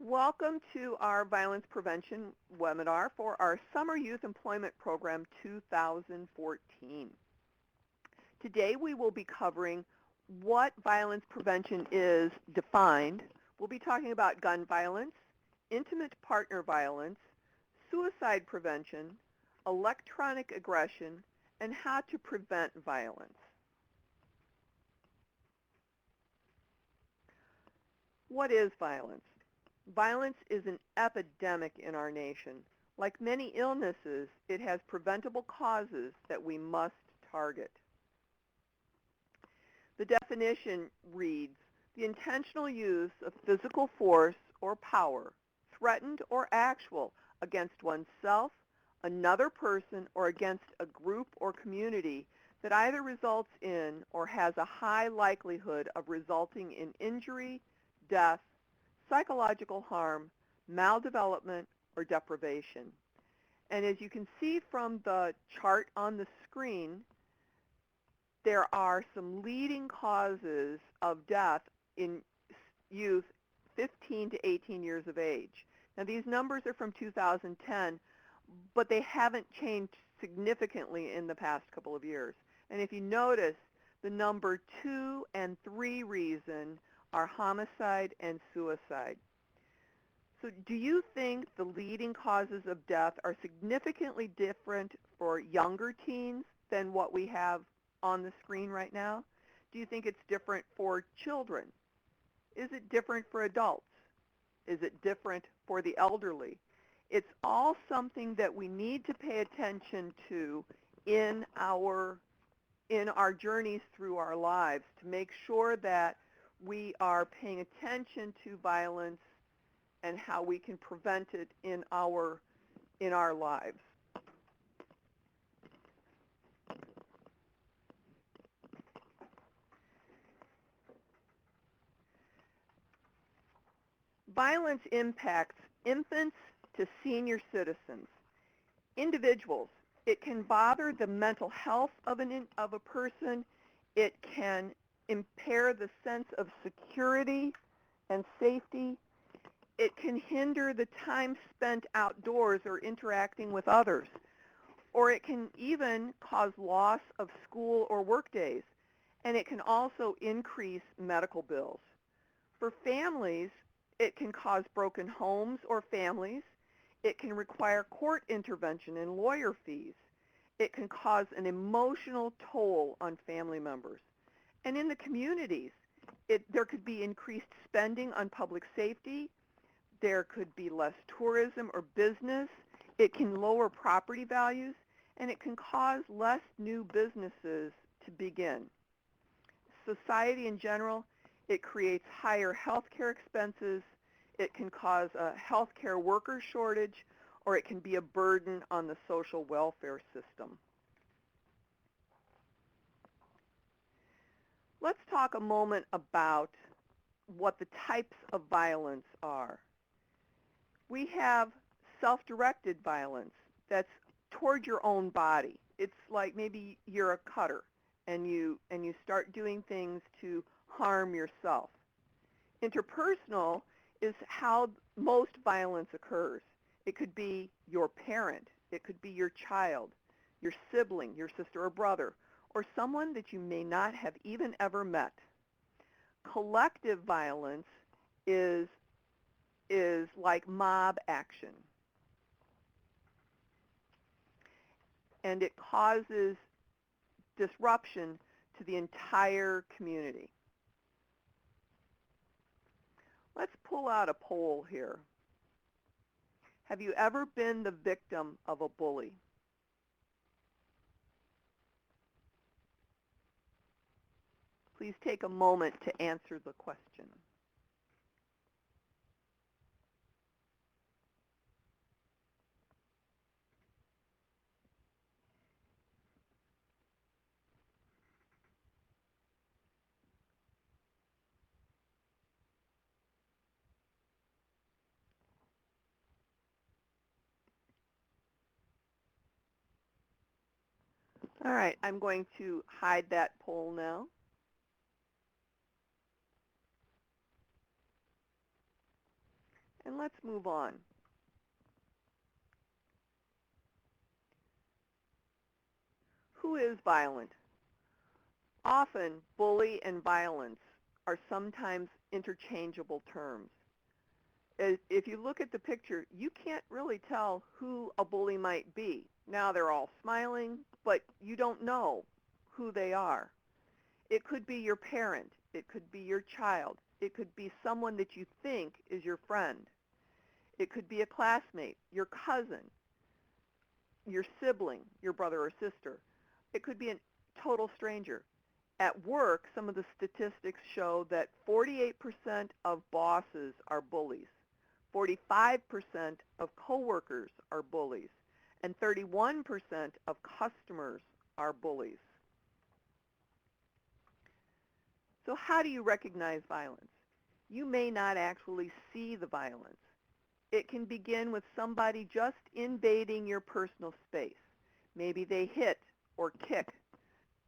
Welcome to our violence prevention webinar for our Summer Youth Employment Program 2014. Today we will be covering what violence prevention is defined. We'll be talking about gun violence, intimate partner violence, suicide prevention, electronic aggression, and how to prevent violence. What is violence? Violence is an epidemic in our nation. Like many illnesses, it has preventable causes that we must target. The definition reads, the intentional use of physical force or power, threatened or actual, against oneself, another person, or against a group or community that either results in or has a high likelihood of resulting in injury, death, psychological harm, maldevelopment, or deprivation. And as you can see from the chart on the screen, there are some leading causes of death in youth 15 to 18 years of age. Now these numbers are from 2010, but they haven't changed significantly in the past couple of years. And if you notice, the number 2 and 3 reason are homicide and suicide. So do you think the leading causes of death are significantly different for younger teens than what we have on the screen right now? Do you think it's different for children? Is it different for adults? Is it different for the elderly? It's all something that we need to pay attention to in our journeys through our lives to make sure that we are paying attention to violence and how we can prevent it in our lives. Violence impacts infants to senior citizens. Individuals, it can bother the mental health of a person. It can impair the sense of security and safety. It can hinder the time spent outdoors or interacting with others. Or it can even cause loss of school or work days. And it can also increase medical bills. For families, it can cause broken homes or families. It can require court intervention and lawyer fees. It can cause an emotional toll on family members. And in the communities, there could be increased spending on public safety. There could be less tourism or business. It can lower property values, and it can cause less new businesses to begin. Society in general, it creates higher health care expenses. It can cause a health care worker shortage, or it can be a burden on the social welfare system. Let's talk a moment about what the types of violence are. We have self-directed violence that's toward your own body. It's like maybe you're a cutter and you start doing things to harm yourself. Interpersonal is how most violence occurs. It could be your parent, it could be your child, your sibling, your sister or brother, or someone that you may not have even ever met. Collective violence is like mob action. And it causes disruption to the entire community. Let's pull out a poll here. Have you ever been the victim of a bully? Please take a moment to answer the question. All right, I'm going to hide that poll now. And let's move on. Who is violent? Often, bully and violence are sometimes interchangeable terms. If you look at the picture, you can't really tell who a bully might be. Now they're all smiling, but you don't know who they are. It could be your parent. It could be your child. It could be someone that you think is your friend. It could be a classmate, your cousin, your sibling, your brother or sister. It could be a total stranger. At work, some of the statistics show that 48% of bosses are bullies, 45% of coworkers are bullies, and 31% of customers are bullies. So how do you recognize violence? You may not actually see the violence. It can begin with somebody just invading your personal space. Maybe they hit or kick,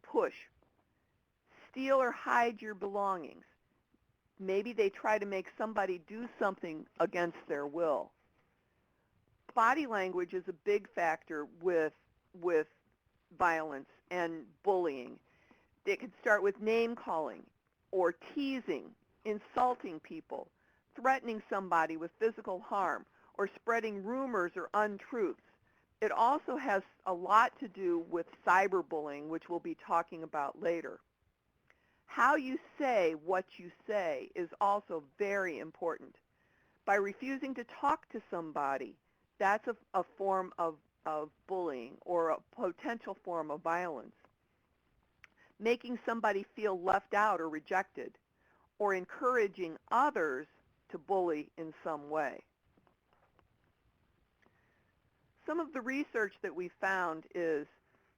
push, steal or hide your belongings. Maybe they try to make somebody do something against their will. Body language is a big factor with violence and bullying. It could start with name calling or teasing, insulting people, threatening somebody with physical harm, or spreading rumors or untruths. It also has a lot to do with cyberbullying, which we'll be talking about later. How you say what you say is also very important. By refusing to talk to somebody, that's a form of bullying or a potential form of violence. Making somebody feel left out or rejected, or encouraging others to bully in some way. Some of the research that we found is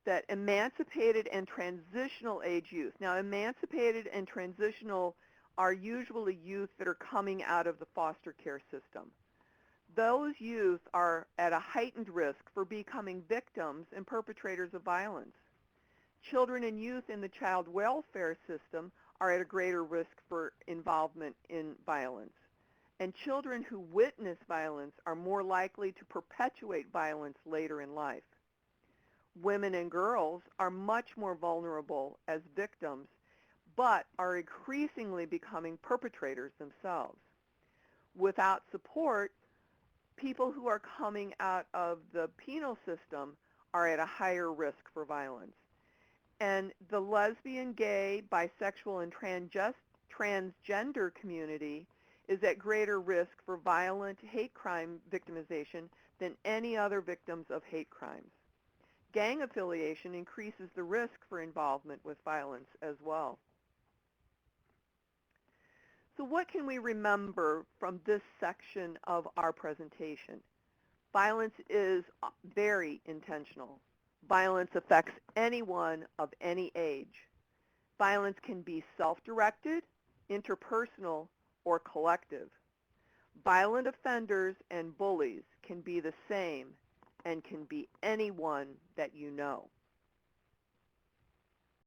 that emancipated and transitional age youth. Now, emancipated and transitional are usually youth that are coming out of the foster care system. Those youth are at a heightened risk for becoming victims and perpetrators of violence. Children and youth in the child welfare system are at a greater risk for involvement in violence. And children who witness violence are more likely to perpetuate violence later in life. Women and girls are much more vulnerable as victims, but are increasingly becoming perpetrators themselves. Without support, people who are coming out of the penal system are at a higher risk for violence. And the lesbian, gay, bisexual, and transgender community is at greater risk for violent hate crime victimization than any other victims of hate crimes. Gang affiliation increases the risk for involvement with violence as well. So what can we remember from this section of our presentation? Violence is very intentional. Violence affects anyone of any age. Violence can be self-directed, interpersonal, or collective. Violent offenders and bullies can be the same and can be anyone that you know.